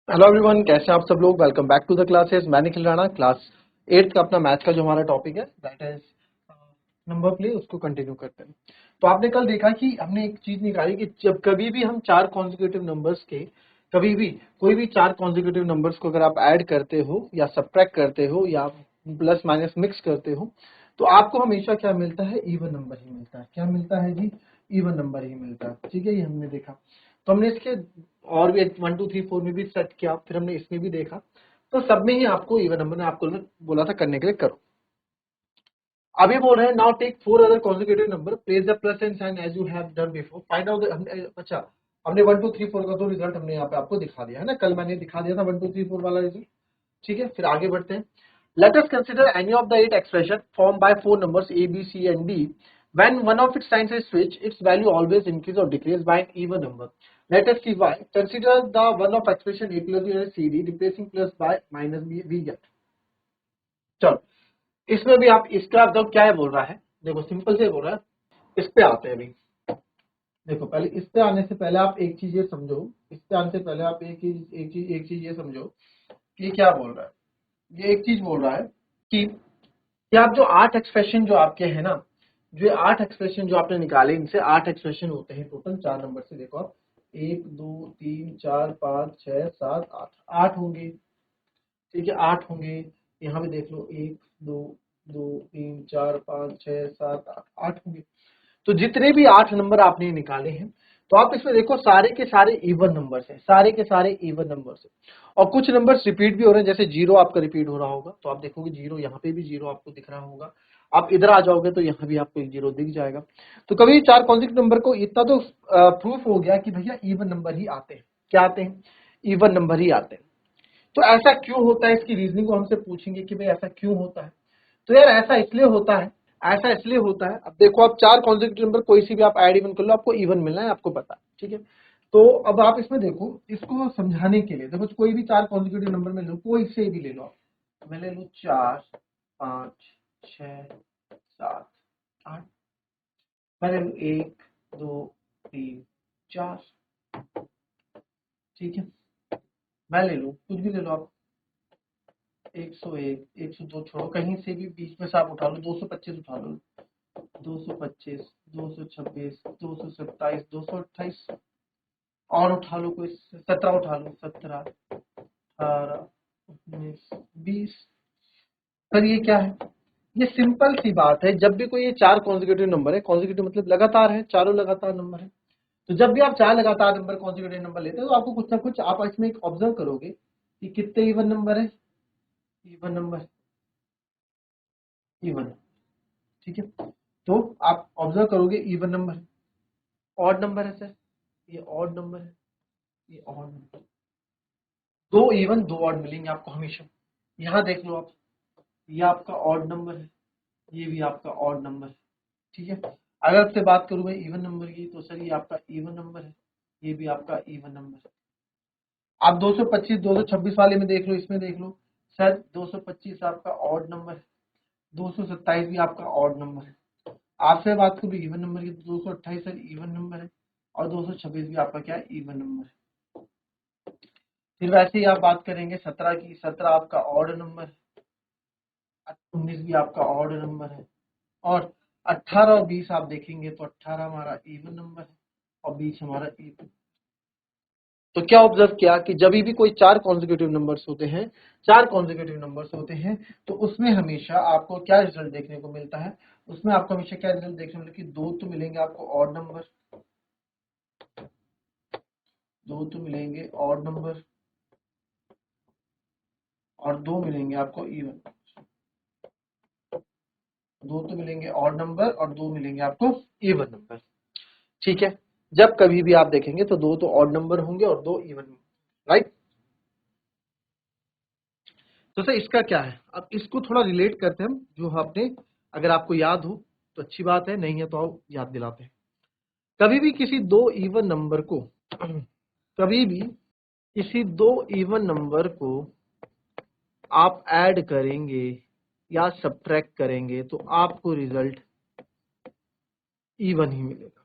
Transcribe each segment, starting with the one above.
Hello everyone, कैसे हैं आप सब लोग। Welcome back to the classes. मैं निखिल राणा, क्लास 8 का अपना मैथ्स का जो हमारा टॉपिक है दैट इज नंबर प्ले, उसको कंटिन्यू करते हैं। तो आपने कल देखा कि हमने एक चीज निकाली कि जब कभी भी हम चार कॉन्जिक्यूटिव नंबर्स के कभी भी कोई भी चार कॉन्जिक्यूटिव नंबर्स को अगर आप ऐड करते हो या सब्ट्रैक्ट करते हो या प्लस माइनस मिक्स करते हो तो आपको हमेशा क्या मिलता है, इवन नंबर ही मिलता है। क्या मिलता है जी? इवन नंबर ही मिलता है। ठीक है, ये हमने देखा। तो हमने इसके और भी 1 2 3 4 में भी सेट किया, फिर हमने इसमें भी देखा। तो सब में ही आपको इवन नंबर ने आपको बोला था करने के लिए करो। अभी बोल रहे हैं now take four other consecutive number, place the plus and sign as you have done before, find out. अच्छा, हमने 1 2 3 4 का तो रिजल्ट हमने यहाँ पे आपको दिखा दिया है ना, कल मैंने दिखा दिया था 1 2 3 4 वाला रिजल्ट। ठीक है, फिर आगे बढ़ते हैं। Let us consider any of the 8 expression form by four numbers A B C and D. When one of its signs is switch, its value always increase or decrease by an even number. Let us see why. Consider the one of expression a plus b and c d replacing plus by minus b we get. चलो, इसमें भी आप इसका तो क्या है बोल रहा है, देखो सिंपल से बोल रहा है। इस पे आते हैं अभी। देखो, पहले इस पे आने से पहले आप एक चीज ये समझो। इस पे आने से पहले आप एक चीज ये समझो कि क्या बोल रहा है। ये एक चीज बोल रहा है कि आप जो आठ एक्सप्रेशन जो आपके हैं ना, जो आठ एक्सप्रेशन जो आपने निकाले, इनसे आठ एक्सप्रेशन होते हैं टोटल चार नंबर से। देखो आप, 1 2 3 4 5 6 7 8 आठ होंगे। ठीक है, आठ होंगे। यहाँ पे देख लो, 1 2 2 3 4 5 6 7 8 आठ होंगे। तो जितने भी आठ नंबर आपने निकाले हैं, तो आप इसमें देखो सारे के सारे इवन नंबर्स हैं, सारे के सारे इवन नंबर्स हैं। और कुछ नंबर्स रिपीट भी हो रहे हैं, जैसे जीरो आपका रिपीट हो रहा होगा, तो आप देखोगे जीरो, यहाँ पे भी जीरो आपको दिख रहा होगा। आप इधर आ जाओगे तो यहाँ भी आपको एक जीरो दिख जाएगा। तो कभी चार कॉन्जिक्यूटिव नंबर को इतना तो प्रूफ हो गया कि भैया इवन नंबर ही आते हैं। क्या आते हैं? इवन नंबर ही आते हैं। तो ऐसा क्यों होता है, इसकी रीजनिंग को हमसे पूछेंगे कि भाई ऐसा क्यों होता है। तो यार ऐसा इसलिए होता है, ऐसा इसलिए होता है। अब देखो, आप चार कॉन्जिक्यूटिव नंबर कोई सी भी आप ऐड इवन कर लो, आपको इवन मिलना है, आपको पता है। ठीक है, तो अब आप इसमें देखो, इसको समझाने के लिए देखो, कोई भी चार कॉन्जिक्यूटिव नंबर में लो, कोई से भी ले लो आप। मैं ले लू 4 5 6 7 8। मैं ले लू 1 2 3 4। ठीक है, मैं ले लू, कुछ भी ले लो आप। 101 102 छोड़ो, कहीं से भी बीच में से आप उठा लो, 225 उठा लो। 225 226 227 228 और उठा लो, कोई 17 उठा लो, 17 18 19 20। सर ये क्या है? ये सिंपल सी बात है। जब भी कोई ये चार कॉन्जिक्यूटिव नंबर है, कॉन्जिक्यूटिव मतलब लगातार है, चारों लगातार नंबर है। तो जब भी आप चार लगातार नंबर कॉन्जिक्यूटिव नंबर लेते हो, तो आपको कुछ ना कुछ आप इसमें एक ऑब्जर्व करोगे कि कितने इवन नंबर है। Even number, even. ठीक है, तो आप ऑब्जर्व करोगे इवन नंबर है। ऑड नंबर है सर, ये ऑड नंबर है, ये ऑड नंबर। दो इवन दो ऑड मिलेंगे आपको हमेशा। यहाँ देख लो आप, ये आपका ऑड नंबर है, ये भी आपका ऑड नंबर है। ठीक है, अगर आपसे बात करूं मैं इवन नंबर की, तो सर ये आपका इवन नंबर है, ये भी आपका इवन नंबर है। आप 225 226 वाले में देख लो, इसमें देख लो सर, 225 आपका ऑड नंबर है, 227 भी आपका ऑड नंबर है। आपसे बात करूं इवन नंबर की, तो 228 सर इवन नंबर है, और 226 भी आपका क्या है, इवन नंबर है। फिर वैसे ही आप बात करेंगे 17 की, 17 आपका ऑड नंबर है, 19 भी आपका ऑड नंबर है, और 18 और 20 आप देखेंगे तो 18 हमारा इवन नंबर है और 20 हमारा इवन। तो क्या ऑब्जर्व किया कि जब भी कोई चार कॉन्जिक्यूटिव नंबर्स होते हैं, चार कॉन्जिक्यूटिव नंबर्स होते हैं, तो उसमें हमेशा आपको क्या रिजल्ट देखने को मिलता है। उसमें आपको हमेशा क्या रिजल्ट देखने को मिलता है कि दो तो मिलेंगे आपको ऑड नंबर, दो तो मिलेंगे ऑड नंबर, और दो मिलेंगे आपको इवन। दो तो मिलेंगे ऑड नंबर और दो मिलेंगे आपको इवन नंबर। ठीक है, जब कभी भी आप देखेंगे तो दो तो ऑड नंबर होंगे और दो इवन, राइट। तो सर इसका क्या है, अब इसको थोड़ा रिलेट करते हैं हम, जो आपने, अगर आपको याद हो तो अच्छी बात है, नहीं है तो आप याद दिलाते हैं। कभी भी किसी दो इवन नंबर को कभी भी किसी दो इवन नंबर को आप ऐड करेंगे या सब्ट्रैक्ट करेंगे तो आपको रिजल्ट इवन ही मिलेगा।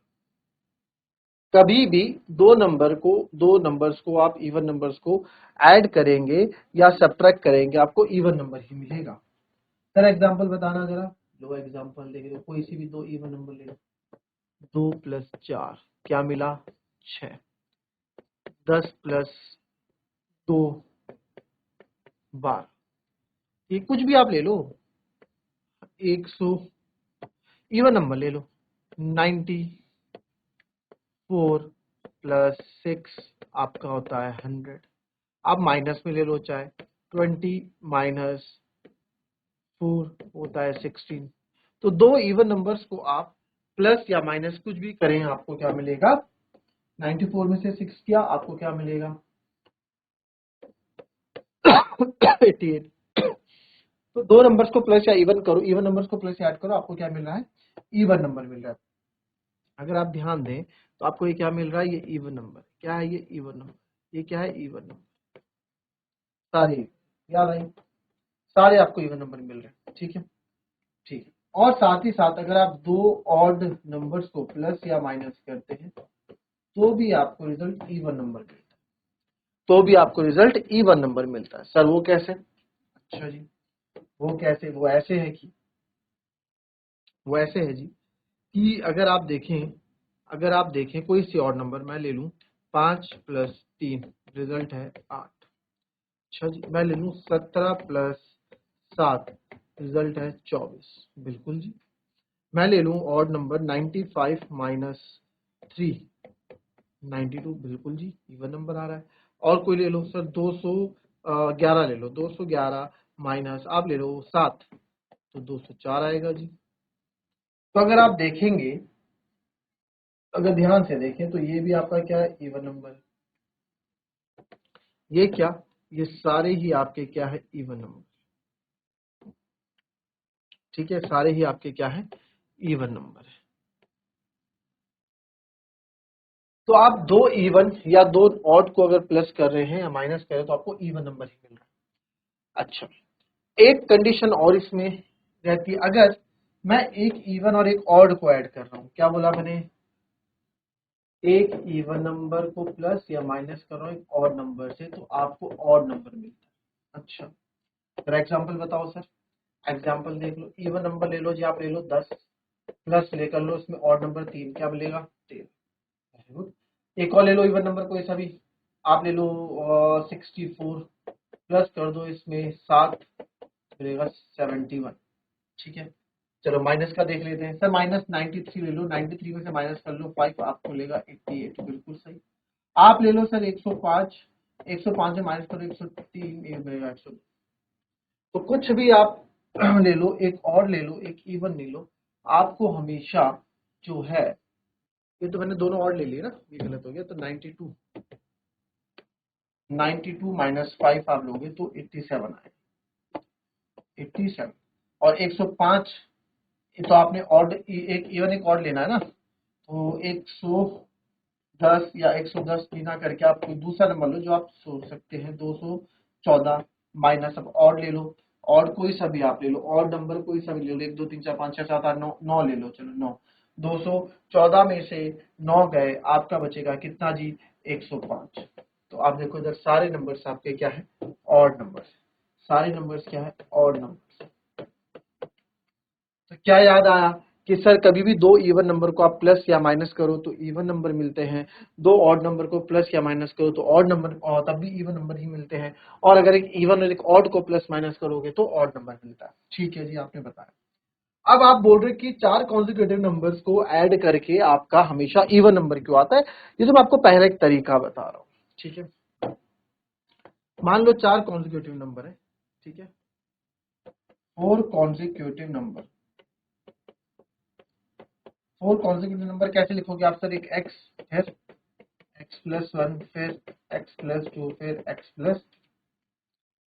कभी भी दो नंबर्स को आप इवन नंबर्स को ऐड करेंगे या सब्ट्रैक्ट करेंगे, आपको इवन नंबर ही मिलेगा। सर एग्जांपल बताना जरा। लो एग्जांपल देख लो, कोई सी भी दो इवन नंबर ले लो। 2 + 4 क्या मिला? 6। 10 + 2 12। ये कुछ भी आप ले लो, 100 इवन नंबर ले लो। 94 + 6 आपका होता है 100। आप माइनस में ले लो चाहे, 20 - 4 होता है 16। तो दो इवन नंबर्स को आप प्लस या माइनस कुछ भी करें, आपको क्या मिलेगा? 94 में से 6 किया, आपको क्या मिलेगा? 88। तो दो नंबर्स को प्लस या इवन करो, इवन नंबर्स को प्लस या ऐड करो, आपको क्या मिल रहा है? इवन नंबर मिल रहा है। अगर आप ध्यान दें तो आपको ये क्या मिल रहा है? ये इवन नंबर। क्या है ये? Even number. ये क्या है? Even number. सारे याद आई, सारे आपको इवन नंबर मिल रहे हैं। ठीक है, ठीक है। और साथ ही साथ अगर आप दो ऑड नंबर्स को प्लस या माइनस करते हैं तो भी आपको रिजल्ट इवन नंबर मिलता है। तो भी आपको रिजल्ट इवन नंबर मिलता है। सर वो कैसे? अच्छा जी, वो कैसे? वो ऐसे है जी कि अगर आप देखें कोई सी और नंबर मैं ले लूं, 5 + 3 रिजल्ट है 8। अच्छा जी, मैं ले लूं 17 + 7 रिजल्ट है 24। बिल्कुल जी। मैं ले लूं ऑड नंबर 95 - 3 92। बिल्कुल जी, इवन नंबर आ रहा है। और कोई ले लो सर, 211 ले लो, 211 माइनस आप ले लो 7, तो 204 आएगा जी। तो अगर आप देखेंगे, अगर ध्यान से देखें तो ये भी आपका क्या है? Even number. ये क्या? ये सारे ही आपके क्या है? Even number. ठीक है, सारे ही आपके क्या है? इवन नंबर है। तो आप दो इवन या दो ऑड को अगर प्लस कर रहे हैं या माइनस कर रहे हैं तो आपको इवन नंबर ही मिल रहा है। अच्छा, एक कंडीशन और इसमें रहती है, अगर मैं एक इवन और एक ऑड को ऐड कर रहा हूं, क्या बोला मैंने? एक इवन नंबर को प्लस या माइनस कर रहा हूं एक ऑड नंबर से, तो आपको ऑड नंबर मिलता है। अच्छा, फॉर एग्जाम्पल बताओ सर। एग्जाम्पल देख लो, इवन नंबर ले लो जी, आप ले लो 10, प्लस लेकर लो इसमें ऑड नंबर 3, क्या मिलेगा? 13। Very good. एक और ले लो इवन नंबर कोई सा भी, आप ले लो 64, प्लस कर दो इसमें 7, मिलेगा 71। ठीक है, चलो माइनस का देख लेते हैं सर। -93 ले लो, 93 में से माइनस कर लो 5, आपको मिलेगा 88। बिल्कुल सही। आप ले लो सर 105, 105 से माइनस करो 103, ये मिलेगा 100। तो कुछ भी आप ले लो, एक और ले लो, एक इवन ले लो, आपको हमेशा जो है, ये तो मैंने दोनों और ले लिए ना, ये गलत हो गया। तो 92, 92 - 5 आप लोगे तो 87 आए, 87। और 105, तो आपने ऑड एक इवन एक ऑड लेना है ना, तो 110 या 110 बिना करके आप कोई दूसरा नंबर लो जो आप सोच सकते हैं। 214 माइनस, अब ऑड ले लो, ऑड कोई सा भी आप ले लो, ऑड नंबर कोई सा भी ले लो, 1 2 3 4 5 6 7 8 9, 9 ले लो, चलो 9। 214 में से 9 गए, आपका बचेगा कितना जी? 105। तो आप देखो इधर सारे नंबर्स आपके क्या है? Odd numbers. सारे नंबर्स क्या है? Odd numbers. तो क्या याद आया कि सर कभी भी दो इवन नंबर को आप प्लस या माइनस करो तो इवन नंबर मिलते हैं, दो ऑड नंबर को प्लस या माइनस करो तो ऑड नंबर, और तब भी इवन नंबर ही मिलते हैं, और अगर एक इवन और एक ऑड को प्लस माइनस करोगे तो ऑड नंबर मिलता है। ठीक है जी, आपने बताया। अब आप बोल रहे कि चार कॉन्जिक्यूटिव नंबर्स को ऐड करके आपका हमेशा इवन नंबर क्यों आता है? ये तो मैं आपको पहले एक तरीका बता रहा हूँ। ठीक है, मान लो चार कॉन्जिक्यूटिव नंबर है। ठीक है, 4 कॉन्जिक्यूटिव नंबर। 4 कॉन्जिक्यूटिव नंबर कैसे लिखोगे आप सर? एक एक्स, फिर x+1, फिर x+2, फिर x+।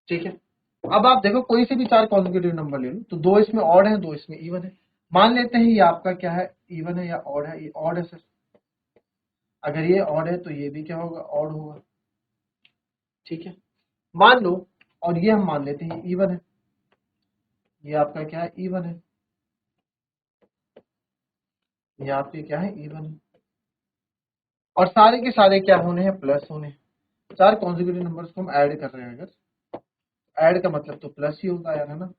ठीक है, अब आप देखो कोई से भी चार कॉन्जिक्यूटिव नंबर ले लो, तो दो इसमें ऑड है, दो इसमें इवन है। मान लेते हैं ये आपका क्या है? इवन है या ऑड है? ये ऑड है सर। अगर ये ऑड है तो ये भी क्या होगा? ऑड होगा। ठीक है, मान लो, और ये हम मान लेते हैं इवन है, ये आपका क्या है? इवन है। ये आपके क्या है? इवन है। और सारे के सारे क्या होने हैं, प्लस होने हैं। चार कॉन्जिक्यूटिव नंबर्स को हम ऐड कर रहे हैं, अगर ऐड का मतलब तो प्लस ही होता है ना।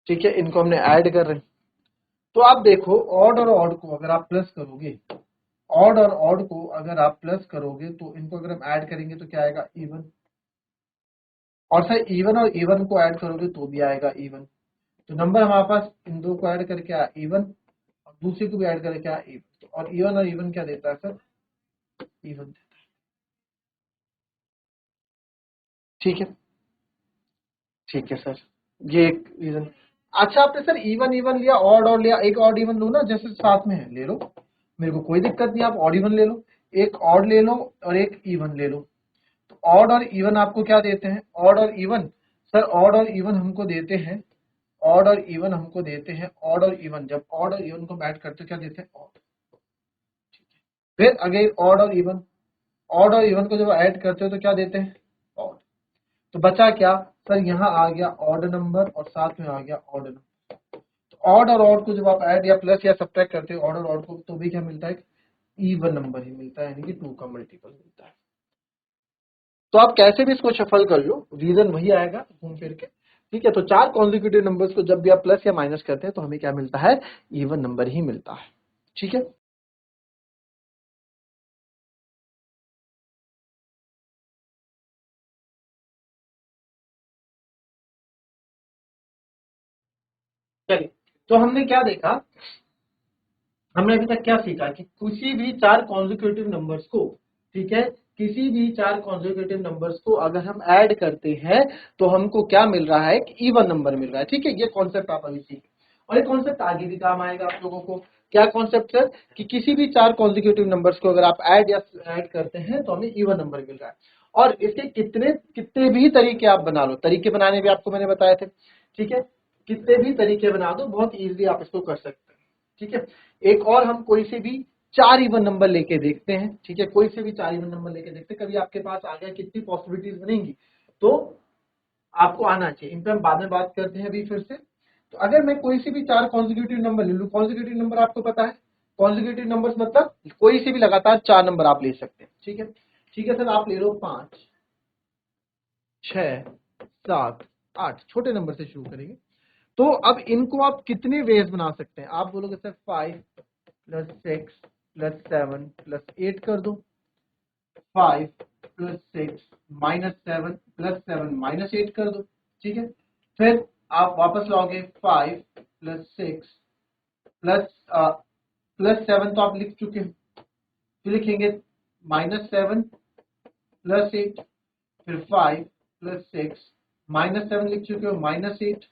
ठीक है, इनको हमने ऐड कर रहे हैं। तो आप देखो ऑड और ऑड को अगर आप प्लस करोगे, ऑड और ऑड को अगर आप प्लस करोगे तो इनको अगर हम ऐड करेंगे तो क्या आएगा, इवन। और सर इवन और इवन को ऐड करोगे तो भी आएगा इवन। तो नंबर हमारे पास इन दो को ऐड करके आया इवन, और दूसरे को भी ऐड करके आया इवन। और इवन क्या देता है सर, इवन देता है। ठीक है, ठीक है सर, ये एक रीजन। अच्छा आपने सर इवन इवन लिया, ऑड और लिया, एक ऑड इवन लो ना, जैसे साथ में है ले लो, मेरे को कोई दिक्कत नहीं, आप ऑड इवन ले लो, एक ऑड ले लो और एक इवन ले लो। तो ऑड और इवन आपको क्या देते हैं, ऑड और इवन। सर ऑड और इवन हमको देते हैं, ऑड और इवन हमको देते हैं, ऑड और इवन जब ऑड और इवन को ऐड करते हैं क्या देते हैं, ऑड। फिर अगेन ऑड और इवन, ऑड और इवन को जब ऐड करते हो तो क्या देते हैं, ऑड। तो बचा क्या सर, यहाँ आ गया ऑड नंबर और साथ में आ गया ऑड नंबर। तो ऑड और ऑड को जब आप ऐड या प्लस या सब्ट्रैक्ट करते हो ऑड और ऑड को, तो भी क्या मिलता है, इवन नंबर ही मिलता है, यानी कि 2 का मल्टीपल मिलता है। तो आप कैसे भी इसको शफल कर लो, रीजन वही आएगा घूम फिर के। ठीक है, तो चार कॉन्जिक्यूटिव नंबर्स को जब भी आप प्लस या माइनस करते हैं तो हमें क्या मिलता है, इवन नंबर ही मिलता है। ठीक है, चलिए। तो हमने क्या देखा, हमने अभी तक क्या सीखा कि किसी भी चार कॉन्जिक्यूटिव नंबर्स को, ठीक है, किसी भी चार कॉन्जिक्यूटिव नंबर्स को अगर हम ऐड करते हैं तो हमको क्या मिल रहा है, कि इवन नंबर मिल रहा है। ठीक है, ये कॉन्सेप्ट आप अभी सीखे, और ये कॉन्सेप्ट आगे भी काम आएगा आप लोगों को। क्या कॉन्सेप्ट सर, कि किसी भी चार कॉन्जिक्यूटिव नंबर्स को अगर आप ऐड करते हैं तो हमें इवन नंबर मिल रहा है। और इसके कितने कितने भी तरीके आप बना लो, तरीके बनाने भी आपको मैंने बताए थे। ठीक है, कितने भी तरीके बना दो, बहुत इजीली आप इसको कर सकते हैं। ठीक है, एक और हम कोई से भी चार इवन नंबर लेके देखते हैं। ठीक है, कोई से भी चार इवन नंबर लेके देखते हैं, कभी आपके पास आ गया, कितनी पॉसिबिलिटीज बनेंगी, तो आपको आना चाहिए। इन पर हम बाद में बात करते हैं अभी फिर से। तो अगर मैं कोई से भी चार कॉन्जिक्यूटिव नंबर ले लूं, कॉन्जिक्यूटिव नंबर आपको पता है, कॉन्जिक्यूटिव नंबर्स मतलब कोई से भी लगातार चार नंबर आप ले सकते हैं। ठीक है, ठीक है सर, आप ले लो 5, 6, 7, 8, छोटे नंबर से शुरू करेंगे। तो अब इनको आप कितने वेज बना सकते हैं, आप बोलोगे सर 5 प्लस 6 प्लस 7 प्लस 8 कर दो, 5 प्लस 6 माइनस 7 प्लस 7 माइनस 8 कर दो। ठीक है, फिर आप वापस लाओगे 5 प्लस 6 प्लस प्लस 7 तो आप लिख चुके हैं, फिर लिखेंगे माइनस 7 प्लस 8, फिर 5 प्लस 6 माइनस 7 लिख चुके हो, माइनस 8।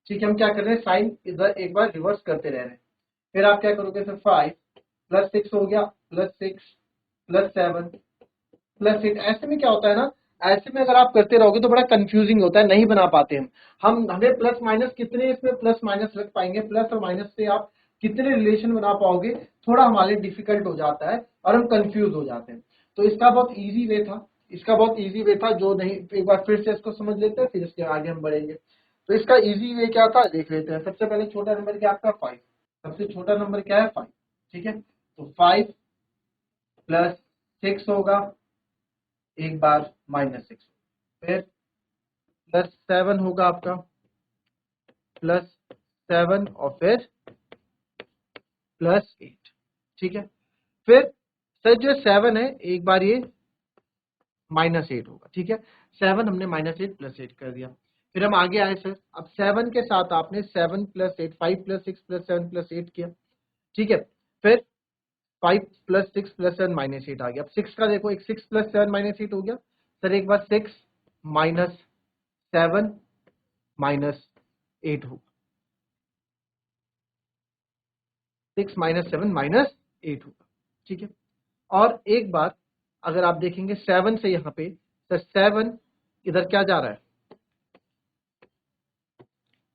ठीक है, हम क्या कर रहे हैं, साइन इधर एक बार रिवर्स करते रह रहे हैं। फिर आप क्या करोगे, फिर 5 प्लस 6 हो गया, प्लस 6 प्लस 7 प्लस 8। ऐसे में क्या होता है ना, ऐसे में अगर आप करते रहोगे तो बड़ा कंफ्यूजिंग होता है, नहीं बना पाते हम हमें प्लस माइनस कितने इसमें प्लस माइनस रख पाएंगे, प्लस और माइनस से आप कितने रिलेशन बना पाओगे, थोड़ा हमारे लिए डिफिकल्ट हो जाता है और हम कंफ्यूज हो जाते हैं। तो इसका बहुत इजी वे था, इसका बहुत इजी वे था, जो नहीं एक बार फिर से इसको समझ लेते हैं, फिर इसके आगे हम बढ़ेंगे। तो इसका इजी वे क्या था देख लेते हैं। सबसे पहले छोटा नंबर क्या आपका 5, सबसे छोटा नंबर क्या है 5। ठीक है, तो 5 प्लस 6 होगा, एक बार माइनस 6, फिर प्लस 7 होगा आपका, प्लस 7 और फिर प्लस 8। ठीक है, फिर सर जो 7 है एक बार ये माइनस 8 होगा। ठीक है, 7 हमने माइनस 8 प्लस 8 कर दिया। फिर हम आगे आए सर, अब 7 के साथ आपने 7 प्लस 8, 5 प्लस 6 प्लस 7 प्लस 8 किया। ठीक है, फिर 5 प्लस 6 प्लस 7 माइनस 8 आ गया। अब 6 का देखो, एक 6 प्लस 7 माइनस 8 हो गया सर, एक बार 6 माइनस 7 माइनस 8 होगा, 6 माइनस 7 माइनस 8 होगा। ठीक है, और एक बार अगर आप देखेंगे 7 से यहाँ पे, सर 7 इधर क्या जा रहा है,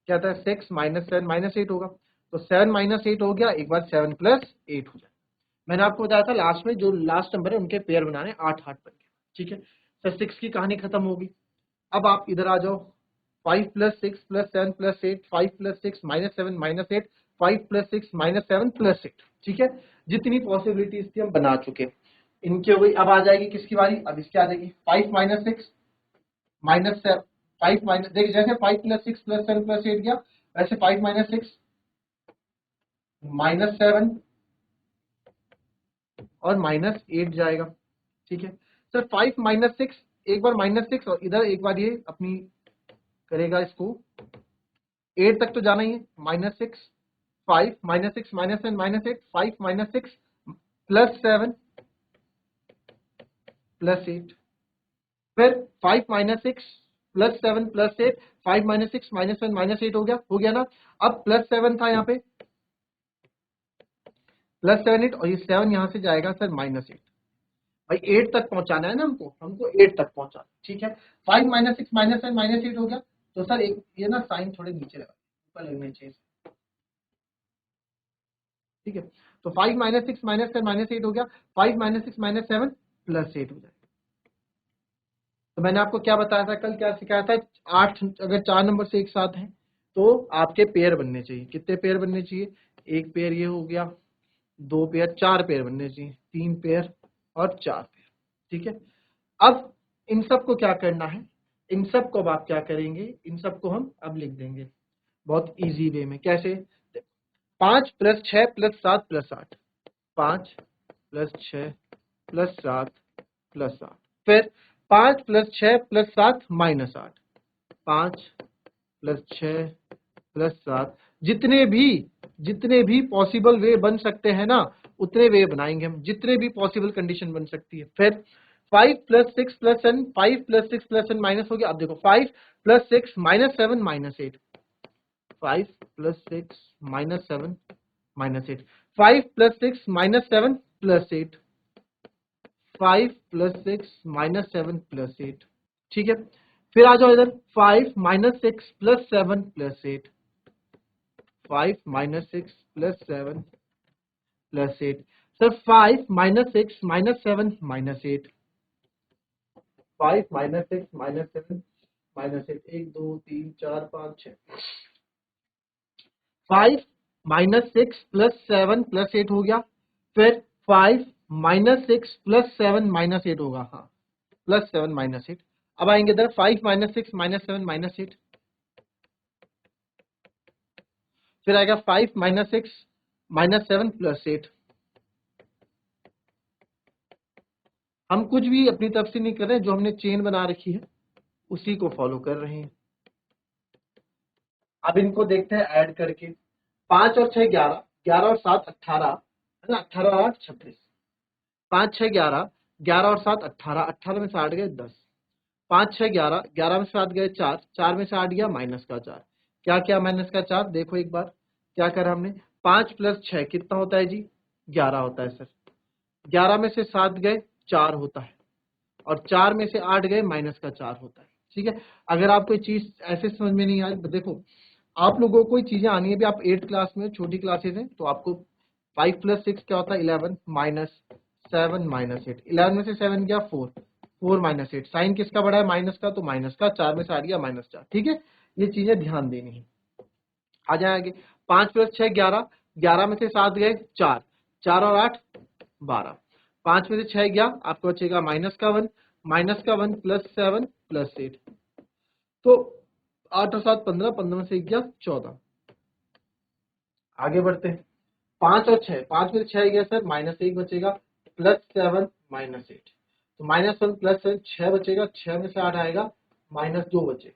क्या था, 6 माइनस 7 माइनस 8 होगा। तो 7 माइनस 8 हो गया, एक बार 7 प्लस 8 हो जाए। मैंने आपको बताया था लास्ट में जो लास्ट नंबर है उनके पेयर बनाने, 8 8 बन गए। ठीक है, सर 6 की कहानी खत्म होगी। अब आप इधर आ जाओ, 5 plus 6 plus 7 plus 8, 5 plus 6 minus 7 minus 8 5 plus 6 minus 7 plus 8। ठीक है, जितनी पॉसिबिलिटीज थी हम बना चुके, इनकी हो गई। अब आ जाएगी किसकी बारी, अब इसकी आ जाएगी 5 माइनस 6 माइनस 5 माइनस, देखिए जैसे 5 प्लस 6 प्लस 7 प्लस 8 गया, वैसे 5 माइनस 6 माइनस 7 और माइनस 8 जाएगा। ठीक है सर, 5 माइनस 6, एक बार माइनस 6 और इधर एक बार ये अपनी करेगा इसको, 8 तक तो जाना ही है, minus 6 5 minus 6 minus 7 minus 8, 5 minus 6 plus 7 plus 8, फिर 5 minus 6 plus 7 plus 8, 5 minus 6 minus 7 minus 8 हो गया ना। अब प्लस 7 था यहाँ पे, प्लस 7 8 और ये 7 यहाँ से जाएगा सर माइनस 8। भाई 8 तक पहुंचाना है ना हमको 8 तक पहुंचाना। ठीक है, 5 माइनस 6 माइनस 7 माइनस 8 हो गया। तो सर एक ये ना साइन थोड़े नीचे लगा, ऊपर लगने चाहिए। ठीक है, तो 5 माइनस 6 माइनस 7 माइनस 8 हो गया, 5 माइनस 6 माइनस 7 प्लस 8 हो जाएगा। तो मैंने आपको क्या बताया था कल, क्या सिखाया था, 8 अगर 4 नंबर से एक साथ हैं तो आपके पेयर बनने चाहिए। कितने पेयर बनने चाहिए, एक पेयर ये हो गया, 2 पेयर, 4 पेयर बनने चाहिए, 3 पेयर और 4 पेयर। ठीक है, अब इन सब को क्या करना है, इन सब को अब आप क्या करेंगे, इन सब को हम अब लिख देंगे बहुत इजी वे में। कैसे, 5 plus 6 plus 7 plus 8, 5 plus 6 plus 7 plus 8, फिर 5 plus 6 plus 7 minus 8, 5 plus 6 plus 7, जितने भी पॉसिबल वे बन सकते हैं ना, उतने वे बनाएंगे हम, जितने भी पॉसिबल कंडीशन बन सकती है। फिर 5 plus 6 plus 7, 5 plus 6 plus 7 minus हो गया। अब देखो 5 plus 6 minus 7 minus 8, 5 plus 6 minus 7 minus 8, 5 plus 6 minus 7 plus 8, 5 plus 6 minus 7 plus 8। ठीक है, फिर आ जाओ इधर, 5 minus 6 plus 7 plus 8, 5 minus 6 plus 7 plus 8, sir 5 minus 6 minus 7 minus 8, 5 minus 6 minus 7 minus 8, 1 2 3 4 5 6, 5 minus 6 plus 7 plus 8 हो गया। फिर 5 माइनस 6 प्लस 7 माइनस 8 होगा, हाँ प्लस 7 माइनस 8। अब आएंगे इधर 5 माइनस 6 माइनस 7 माइनस 8, फिर आएगा 5 माइनस 6 माइनस 7 प्लस 8। हम कुछ भी अपनी तरफ से नहीं कर रहे, जो हमने चेन बना रखी है उसी को फॉलो कर रहे हैं। अब इनको देखते हैं ऐड करके, 5 और 6 11, 11 और 7 18 है ना, 18 और 8 26, 5 6 11, 11 और 7 18, 18 में से 8 गए 10, 5 6 11, 11 में से 7 गए 4, 4 में से 8 गया माइनस का 4। क्या क्या माइनस का 4, देखो एक बार क्या करा हमने, 5 प्लस 6 कितना होता है जी, 11 होता है सर, 11 में से 7 गए 4 होता है, और 4 में से 8 गए माइनस का 4 होता है। ठीक है, अगर आप कोई चीज ऐसे समझ में नहीं आई, देखो आप लोगों को कोई चीजें आनी है, भी आप 8th क्लास में, छोटी क्लासेज हैं, तो आपको 5 प्लस 6 क्या होता है 11 माइनस 7 माइनस 8, 11 में से 7 गया 4, 4 माइनस 8, साइन किसका बड़ा है माइनस का, तो माइनस का, 4 में से 8 गया माइनस 4। ठीक है, ये चीजें ध्यान देनी है। आ जाए आगे, 5 प्लस 6 11, 11 में से 7 गए 4, 4 और 8 12, 5 में से 6 गया, आपको बचेगा माइनस का 1, माइनस का 1 प्लस 7 प्लस 8, तो 8 और 7 15, 15 में से 1 गया 14। आगे बढ़ते हैं, 5 और 6, 5 में से 6 गया सर, माइनस 1 बचेगा, प्लस 7 माइनस 8, तो माइनस 1 प्लस 7 6 बचेगा, 6 में से 8 आएगा माइनस 2 बचेगा।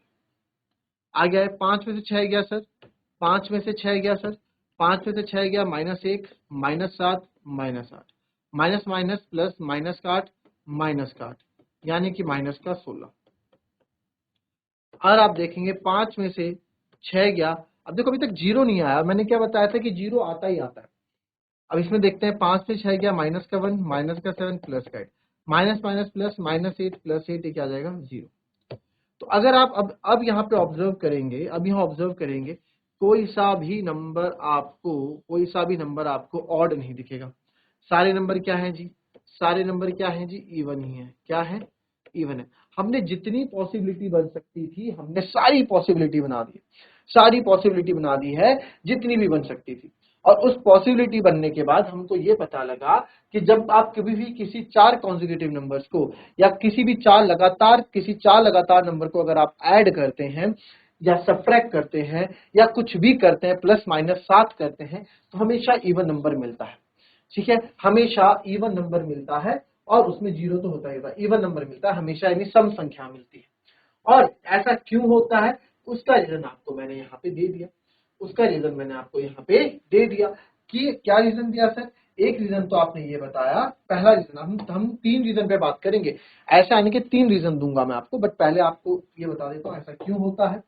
आ गया है 5 में से 6 गया सर, 5 में से 6 गया सर, 5 में से 6 गया minus 1 minus 7 minus 8, minus minus plus minus का 8 माइनस का 8, यानी कि माइनस का 16। और आप देखेंगे 5 में से 6 गया, अब देखो अभी तक जीरो नहीं आया, मैंने क्या बताया था कि जीरो आता ही आता है। अब इसमें देखते हैं 5 से 6 गया, माइनस का 1 माइनस का 7 प्लस का 8, minus minus plus minus 8 plus 8, ये क्या आ जाएगा 0। तो अगर आप अब यहाँ पे ऑब्जर्व करेंगे, अब यहाँ ऑब्जर्व करेंगे, कोई सा भी नंबर आपको ऑड नहीं दिखेगा। सारे नंबर क्या है जी, सारे नंबर क्या है जी, इवन ही है। क्या है, इवन है। हमने जितनी पॉसिबिलिटी बन सकती थी, हमने सारी पॉसिबिलिटी बना दी, सारी पॉसिबिलिटी बना दी है जितनी भी बन सकती थी। और उस पॉसिबिलिटी बनने के बाद हमको ये पता लगा कि जब आप कभी भी किसी चार कॉन्जिक्यूटिव नंबर्स को या किसी भी चार लगातार नंबर को अगर आप ऐड करते हैं या सब्ट्रैक्ट करते हैं या कुछ भी करते हैं, प्लस माइनस साथ करते हैं, तो हमेशा इवन नंबर मिलता है। ठीक है, हमेशा इवन नंबर मिलता है और उसमें जीरो तो होता ही होता है, इवन नंबर मिलता है हमेशा, यानी सम संख्या मिलती है। और ऐसा क्यों होता है उसका रीजन आपको मैंने यहाँ पे दे दिया, कि क्या रीजन दिया सर? एक रीजन तो आपने ये बताया, पहला रीजन हम तीन रीजन पे बात करेंगे, ऐसा यानी कि तीन रीजन दूंगा मैं आपको, बट पहले आपको ये बता देता हूँ ऐसा क्यों होता है।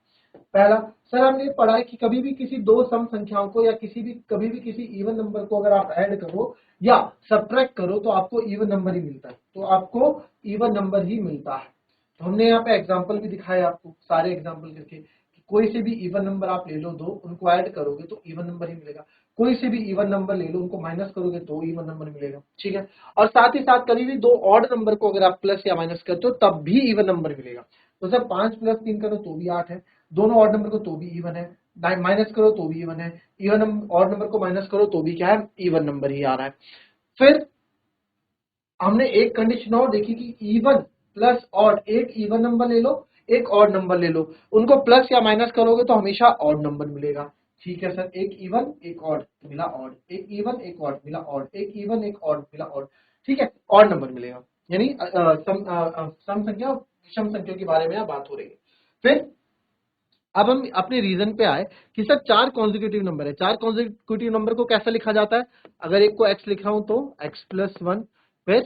पहला, सर हमने पढ़ा है कि कभी भी किसी दो सम संख्याओं को या कभी भी किसी इवन नंबर को अगर आप ऐड करो या सब्ट्रैक्ट करो तो आपको इवन नंबर ही मिलता है, तो हमने यहाँ पे एग्जांपल भी दिखाया आपको, सारे एग्जांपल करके, कि कोई से भी इवन नंबर आप ले लो दो, उनको ऐड करोगे तो इवन नंबर ही मिलेगा, कोई से भी इवन नंबर ले लो उनको माइनस करोगे तो इवन नंबर मिलेगा। ठीक है, और साथ ही साथ कभी भी दो ऑड नंबर को अगर आप प्लस या माइनस करते हो तब भी इवन नंबर मिलेगा। तो सर 5 + 3 करो तो भी 8 है, दोनों ऑड नंबर को तो भी इवन है, माइनस करो तो भी इवन है, इवन ऑड नंबर को माइनस करो तो भी क्या है, इवन नंबर ही आ रहा है। फिर हमने एक कंडीशन और देखी कि इवन प्लस ऑड, एक इवन नंबर ले लो एक ऑड नंबर ले लो, उनको प्लस या माइनस करोगे तो हमेशा ऑड नंबर मिलेगा। ठीक है सर, एक इवन एक ऑड मिला ऑड, एक इवन एक ऑड मिला ऑड, एक इवन एक ऑड मिला ऑड, ठीक है, ऑड नंबर मिलेगा, यानी सम संख्या विषम संख्या के बारे में यहाँ बात हो रही है। फिर अब हम अपने रीजन पे आए कि सर चार कॉन्जिक्यूटिव नंबर है, चार कॉन्जिक्यूटिव नंबर को कैसा लिखा जाता है? अगर एक को x लिख रहा हूं तो x+1, फिर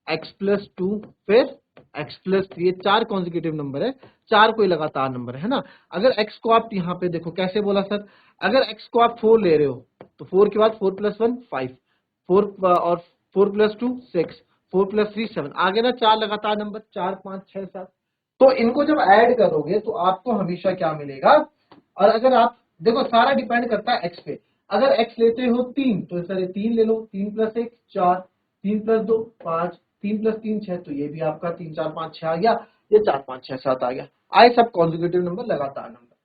x+2, फिर x+3, ये चार कॉन्जिक्यूटिव नंबर है, चार कोई लगातार नंबर है ना। अगर x को आप यहाँ पे देखो कैसे बोला सर, अगर x को आप 4 ले रहे हो तो 4 के बाद 4+1 5, 4 और 4+2 6, 4+3 7, आगे ना चार लगातार नंबर 4 5 6 7, तो इनको जब ऐड करोगे तो आपको हमेशा क्या मिलेगा? और अगर आप देखो सारा डिपेंड करता है x पे, अगर x लेते हो 3 तो सर 3 ले लो, 3 + 1 4, 3 + 2 5, 3 + 3 6, तो ये भी आपका 3 4 5 6 आ गया, ये 4 5 6 7 आ गया, आए सब कॉन्जिक्यूटिव नंबर लगातार नंबर।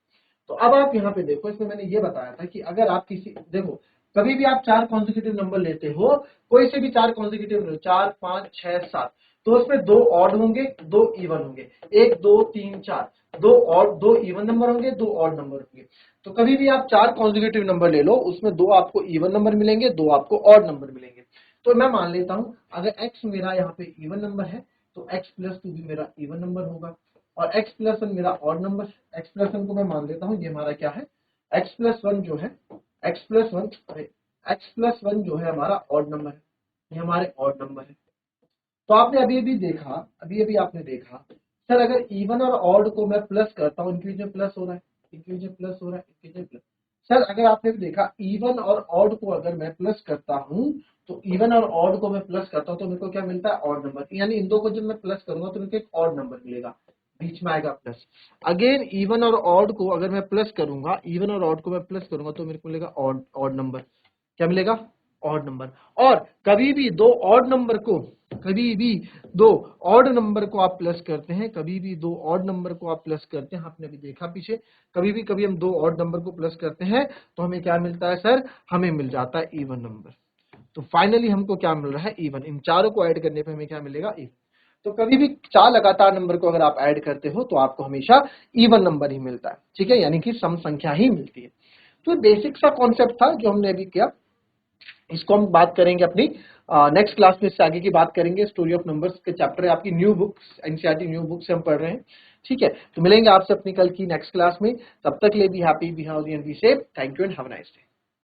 तो अब आप यहाँ पे देखो, इसमें मैंने ये बताया था कि अगर आप देखो कभी भी आप चार कॉन्जिक्यूटिव नंबर लेते हो, कोई से भी चार कॉन्जिक्यूटिव 4 5 6 7, तो उसमें दो ऑड होंगे दो इवन होंगे, 1 2 3 4, दो इवन नंबर होंगे दो ऑड नंबर होंगे। तो कभी भी आप चार कॉन्जिक्यूटिव नंबर ले लो, उसमें दो आपको इवन नंबर मिलेंगे, दो आपको ऑड नंबर मिलेंगे। तो मैं मान लेता हूं अगर x मेरा यहाँ पे इवन नंबर है तो x+2 भी मेरा इवन नंबर होगा, और x+1 मेरा ऑड नंबर, x+1 को मैं मान लेता हूं ये हमारा क्या है, x+1 जो है, x+1 जो है हमारा ऑड नंबर है, ये हमारे ऑड नंबर है। तो आपने अभी आपने देखा सर अगर इवन और ऑड को मैं प्लस करता हूँ, इनके बीच में प्लस हो रहा है, इनके बीच में प्लस हो रहा है, इनके बीच में प्लस। सर अगर आपने देखा इवन और ऑड को अगर मैं प्लस करता हूँ तो इवन और ऑड को मैं प्लस करता हूँ तो मेरे को क्या मिलता है, ऑड नंबर, यानी इन दो को जब मैं प्लस करूंगा तो मेरे को एक ऑड नंबर मिलेगा, बीच में आएगा प्लस। अगेन इवन और ऑड को अगर मैं प्लस करूंगा, इवन और ऑड को मैं प्लस करूंगा तो मेरे को मिलेगा ऑड नंबर, क्या मिलेगा, ऑड नंबर। और कभी भी दो ऑड नंबर को आप प्लस करते हैं, आपने अभी देखा पीछे, कभी हम दो ऑड नंबर को प्लस करते हैं तो हमें क्या मिलता है सर, हमें मिल जाता है इवन नंबर। तो फाइनली हमको क्या मिल रहा है, इवन। इन चारों को ऐड करने पे हमें क्या मिलेगा, इवन। तो कभी भी चार लगातार नंबर को अगर आप ऐड करते हो तो आपको हमेशा इवन नंबर ही मिलता है, ठीक है, यानी कि सम संख्या ही मिलती है। तो बेसिक सा कॉन्सेप्ट था जो हमने अभी किया, इसको हम बात करेंगे अपनी नेक्स्ट क्लास में, इससे आगे की बात करेंगे। स्टोरी ऑफ नंबर्स के चैप्टर है आपकी new books, NCERT new book से हम पढ़ रहे हैं, ठीक है। तो मिलेंगे आपसे अपनी कल की नेक्स्ट क्लास में, तब तक ले be happy, be healthy and be safe. Thank you and have a nice day.